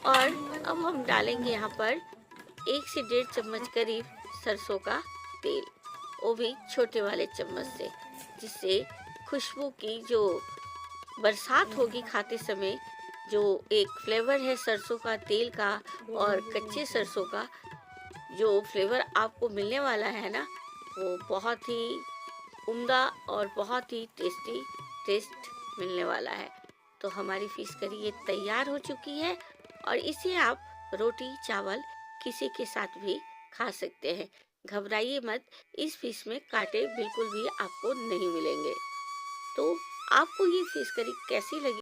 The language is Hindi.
और अब हम डालेंगे यहाँ पर 1 से डेढ़ चम्मच करीब सरसों का तेल, वो भी छोटे वाले चम्मच से, जिससे खुशबू की जो बरसात होगी खाते समय, जो एक फ्लेवर है सरसों का तेल का और कच्चे सरसों का, जो फ्लेवर आपको मिलने वाला है ना, वो बहुत ही उम्दा और बहुत ही टेस्टी टेस्ट मिलने वाला है। तो हमारी फिश करी ये तैयार हो चुकी है और इसे आप रोटी चावल किसी के साथ भी खा सकते हैं। घबराइए मत, इस फिश में कांटे बिल्कुल भी आपको नहीं मिलेंगे। तो आपको ये फिश करी कैसी लगी?